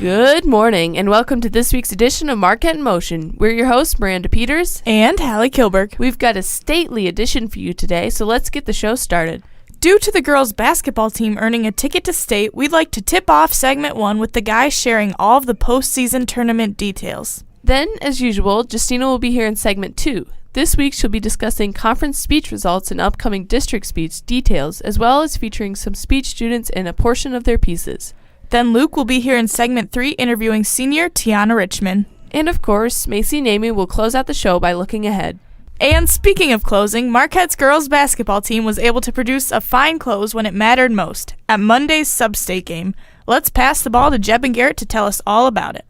Good morning, and welcome to this week's edition of Marquette in Motion. We're your hosts, Miranda Peters and Hallie Kilberg. We've got a stately edition for you today, so let's get the show started. Due to the girls' basketball team earning a ticket to state, we'd like to tip off segment 1 with the guys sharing all of the postseason tournament details. Then, as usual, Justina will be here in segment 2. This week she'll be discussing conference speech results and upcoming district speech details, as well as featuring some speech students and a portion of their pieces. Then Luke will be here in segment 3 interviewing senior Tiana Richmond. And of course, Macy and Amy will close out the show by looking ahead. And speaking of closing, Marquette's girls basketball team was able to produce a fine close when it mattered most, at Monday's sub-state game. Let's pass the ball to Jeb and Garrett to tell us all about it.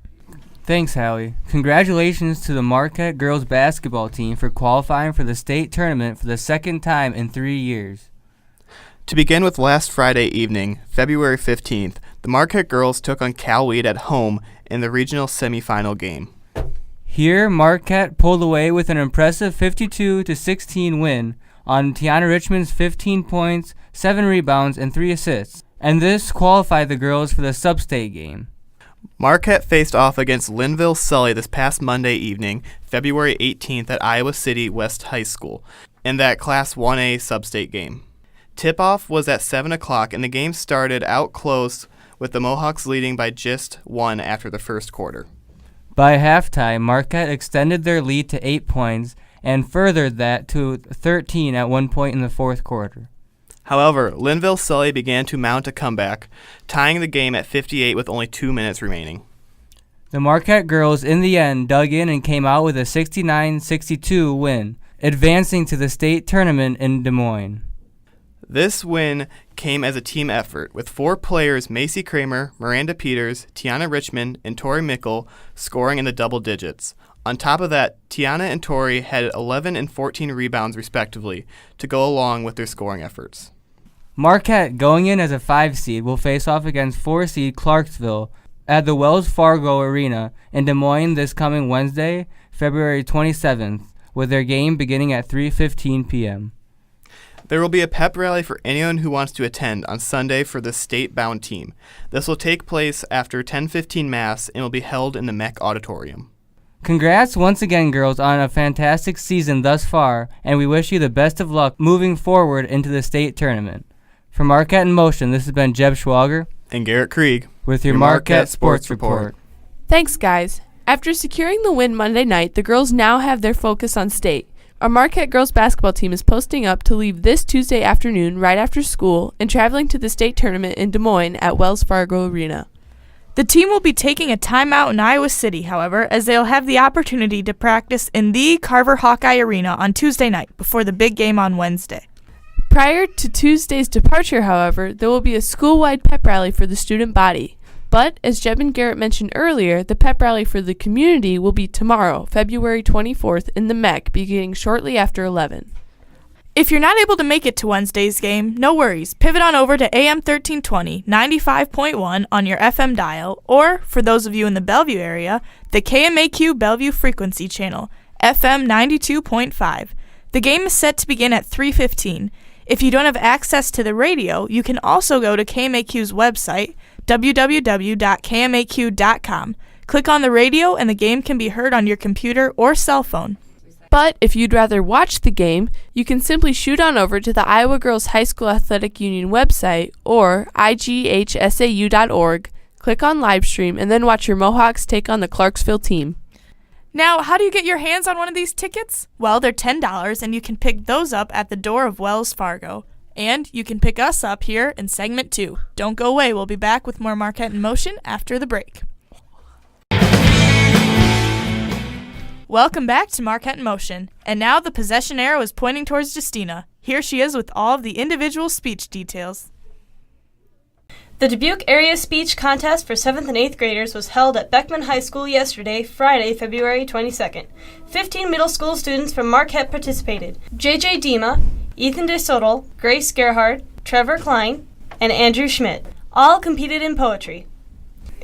Thanks, Hallie. Congratulations to the Marquette girls basketball team for qualifying for the state tournament for the second time in 3 years. To begin with last Friday evening, February 15th, the Marquette girls took on Cal Weed at home in the regional semifinal game. Here, Marquette pulled away with an impressive 52-16 win on Tiana Richmond's 15 points, 7 rebounds, and 3 assists, and this qualified the girls for the sub-state game. Marquette faced off against Linville Sully this past Monday evening, February 18th at Iowa City West High School, in that Class 1A sub-state game. Tip-off was at 7 o'clock, and the game started out close with the Mohawks leading by just 1 after the first quarter. By halftime, Marquette extended their lead to 8 points and furthered that to 13 at one point in the fourth quarter. However, Linville Sully began to mount a comeback, tying the game at 58 with only 2 minutes remaining. The Marquette girls in the end dug in and came out with a 69-62 win, advancing to the state tournament in Des Moines. This win came as a team effort, with 4 players, Macy Kramer, Miranda Peters, Tiana Richmond, and Tori Mickle, scoring in the double digits. On top of that, Tiana and Tori had 11 and 14 rebounds respectively to go along with their scoring efforts. Marquette, going in as a 5 seed, will face off against 4 seed Clarksville at the Wells Fargo Arena in Des Moines this coming Wednesday, February 27th, with their game beginning at 3:15 p.m. There will be a pep rally for anyone who wants to attend on Sunday for the state-bound team. This will take place after 10:15 Mass and will be held in the MEC Auditorium. Congrats once again, girls, on a fantastic season thus far, and we wish you the best of luck moving forward into the state tournament. For Marquette in Motion, this has been Jeb Schwager and Garrett Krieg with your Marquette Sports Report. Thanks, guys. After securing the win Monday night, the girls now have their focus on state. Our Marquette girls basketball team is posting up to leave this Tuesday afternoon right after school and traveling to the state tournament in Des Moines at Wells Fargo Arena. The team will be taking a timeout in Iowa City, however, as they'll have the opportunity to practice in the Carver Hawkeye Arena on Tuesday night before the big game on Wednesday. Prior to Tuesday's departure, however, there will be a school-wide pep rally for the student body. But, as Jeb and Garrett mentioned earlier, the pep rally for the community will be tomorrow, February 24th, in the MEC, beginning shortly after 11. If you're not able to make it to Wednesday's game, no worries. Pivot on over to AM 1320, 95.1 on your FM dial, or, for those of you in the Bellevue area, the KMAQ Bellevue frequency channel, FM 92.5. The game is set to begin at 3:15. If you don't have access to the radio, you can also go to KMAQ's website, www.kmaq.com. Click on the radio and the game can be heard on your computer or cell phone. But if you'd rather watch the game, you can simply shoot on over to the Iowa Girls High School Athletic Union website or ighsau.org, click on live stream, and then watch your Mohawks take on the Clarksville team. Now, how do you get your hands on one of these tickets? Well, they're $10 and you can pick those up at the door of Wells Fargo. And you can pick us up here in segment 2. Don't go away. We'll be back with more Marquette in Motion after the break. Welcome back to Marquette in Motion. And now the possession arrow is pointing towards Justina. Here she is with all of the individual speech details. The Dubuque Area Speech Contest for 7th and 8th graders was held at Beckman High School yesterday, Friday, February 22nd. 15 middle school students from Marquette participated. J.J. Dima, Ethan DeSoto, Grace Gerhard, Trevor Klein, and Andrew Schmidt all competed in poetry.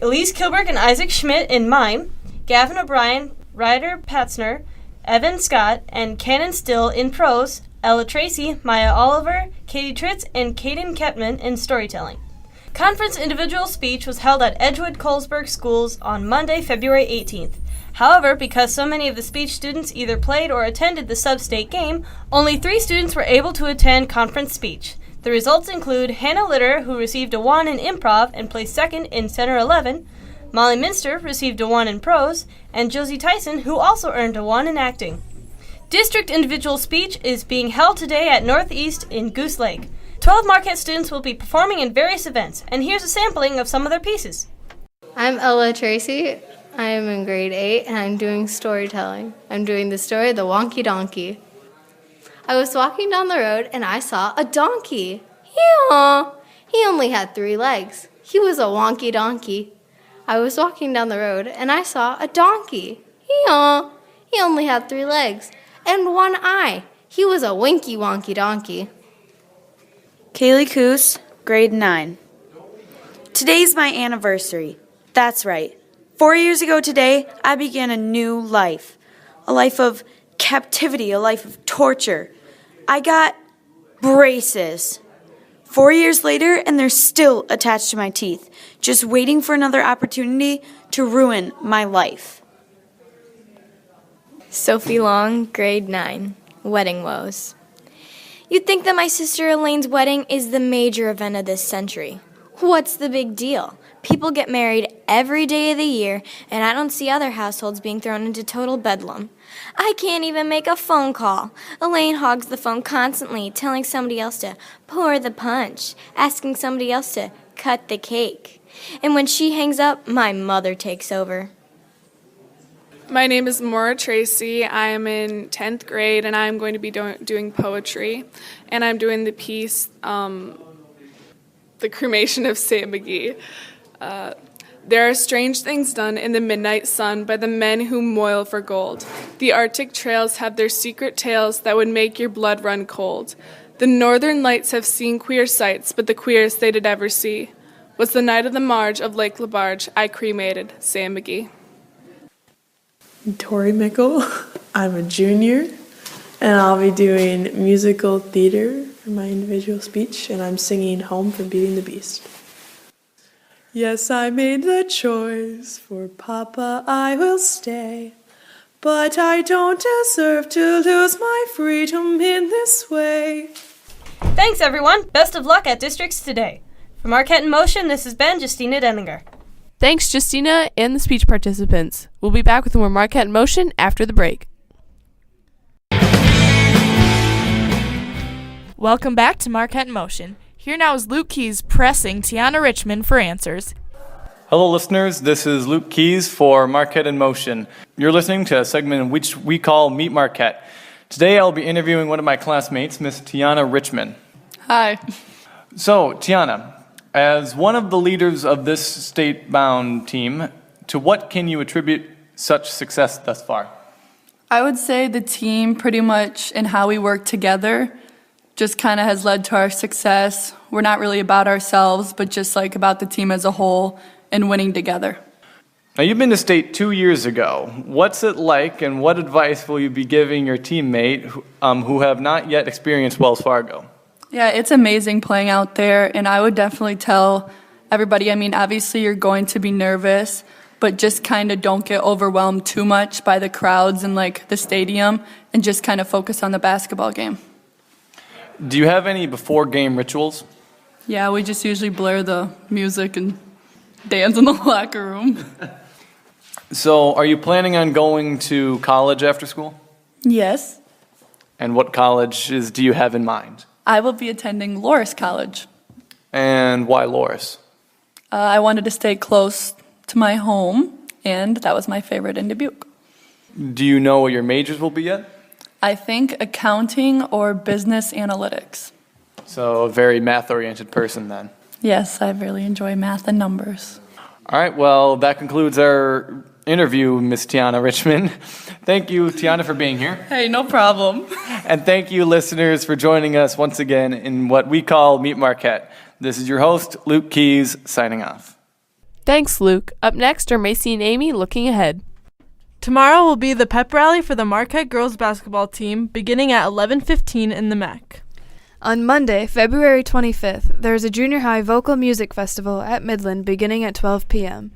Elise Kilberg and Isaac Schmidt in mime, Gavin O'Brien, Ryder Patzner, Evan Scott, and Cannon Still in prose, Ella Tracy, Maya Oliver, Katie Tritz, and Caden Kepman in storytelling. Conference individual speech was held at Edgewood-Colesburg schools on Monday, February 18th. However, because so many of the speech students either played or attended the sub-state game, only 3 students were able to attend conference speech. The results include Hannah Litter, who received a 1 in improv and placed second in Center 11, Molly Minster received a 1 in prose, and Josie Tyson, who also earned a 1 in acting. District individual speech is being held today at Northeast in Goose Lake. 12 Marquette students will be performing in various events, and here's a sampling of some of their pieces. I'm Ella Tracy. I am in grade 8, and I'm doing storytelling. I'm doing the story, The Wonky Donkey. I was walking down the road, and I saw a donkey. Hee-haw! He only had 3 legs. He was a wonky donkey. I was walking down the road, and I saw a donkey. Hee-haw! He only had 3 legs and 1 eye. He was a winky wonky donkey. Kaylee Coos, grade 9. Today's my anniversary. That's right. 4 years ago today, I began a new life. A life of captivity, a life of torture. I got braces. 4 years later, and they're still attached to my teeth, just waiting for another opportunity to ruin my life. Sophie Long, grade 9, Wedding Woes. You'd think that my sister Elaine's wedding is the major event of this century. What's the big deal? People get married every day of the year, and I don't see other households being thrown into total bedlam. I can't even make a phone call. Elaine hogs the phone constantly, telling somebody else to pour the punch, asking somebody else to cut the cake. And when she hangs up, my mother takes over. My name is Maura Tracy. I am in 10th grade, and I'm going to be doing poetry. And I'm doing the piece, The Cremation of Sam McGee. There are strange things done in the midnight sun by the men who moil for gold. The Arctic trails have their secret tales that would make your blood run cold. The northern lights have seen queer sights, but the queerest they did ever see was the night of the marge of Lake Labarge I cremated Sam McGee. Tori Mickle. I'm a junior, and I'll be doing musical theater for my individual speech, and I'm singing Home from Beauty and the Beast. Yes, I made the choice, for Papa I will stay, but I don't deserve to lose my freedom in this way. Thanks, everyone. Best of luck at districts today. From Marquette in Motion, this has been Justina Denninger. Thanks, Justina and the speech participants. We'll be back with more Marquette in Motion after the break. Welcome back to Marquette in Motion. Here now is Luke Keys pressing Tiana Richmond for answers. Hello, listeners. This is Luke Keys for Marquette in Motion. You're listening to a segment in which we call Meet Marquette. Today, I'll be interviewing one of my classmates, Miss Tiana Richmond. Hi. So, Tiana, as one of the leaders of this state-bound team, to what can you attribute such success thus far? I would say the team pretty much and how we work together just kind of has led to our success. We're not really about ourselves, but just like about the team as a whole and winning together. Now, you've been to state 2 years ago. What's it like, and what advice will you be giving your teammate who have not yet experienced Wells Fargo? Yeah, it's amazing playing out there, and I would definitely tell everybody, I mean, obviously you're going to be nervous, but just kind of don't get overwhelmed too much by the crowds and like the stadium, and just kind of focus on the basketball game. Do you have any before-game rituals? Yeah, we just usually blare the music and dance in the locker room. So, are you planning on going to college after school? Yes. And what colleges do you have in mind? I will be attending Loris College. And why Loris? I wanted to stay close to my home, and that was my favorite in Dubuque. Do you know what your majors will be yet? I think accounting or business analytics. So a very math-oriented person then. Yes, I really enjoy math and numbers. All right, well, that concludes our interview, Miss Tiana Richmond. Thank you, Tiana, for being here. Hey, no problem. And thank you, listeners, for joining us once again in what we call Meet Marquette. This is your host, Luke Keys, signing off. Thanks, Luke. Up next are Macy and Amy looking ahead. Tomorrow will be the pep rally for the Marquette girls basketball team beginning at 11:15 in the MEC. On Monday, February 25th, there is a junior high vocal music festival at Midland beginning at 12 p.m.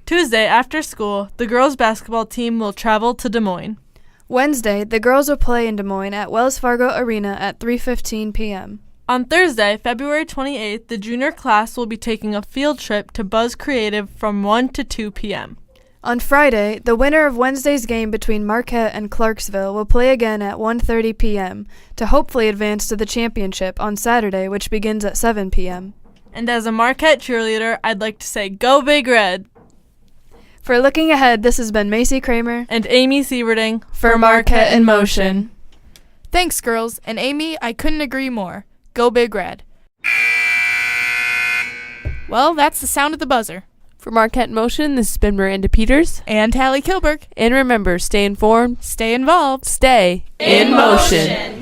Tuesday, after school, the girls' basketball team will travel to Des Moines. Wednesday, the girls will play in Des Moines at Wells Fargo Arena at 3:15 p.m. On Thursday, February 28th, the junior class will be taking a field trip to Buzz Creative from 1 to 2 p.m. On Friday, the winner of Wednesday's game between Marquette and Clarksville will play again at 1:30 p.m. to hopefully advance to the championship on Saturday, which begins at 7 p.m. And as a Marquette cheerleader, I'd like to say, go Big Red! For Looking Ahead, this has been Macy Kramer and Amy Sieverding for Marquette in Motion. Thanks, girls. And Amy, I couldn't agree more. Go Big Red. Well, that's the sound of the buzzer. For Marquette in Motion, this has been Miranda Peters and Hallie Kilberg. And remember, stay informed, stay involved, stay in motion.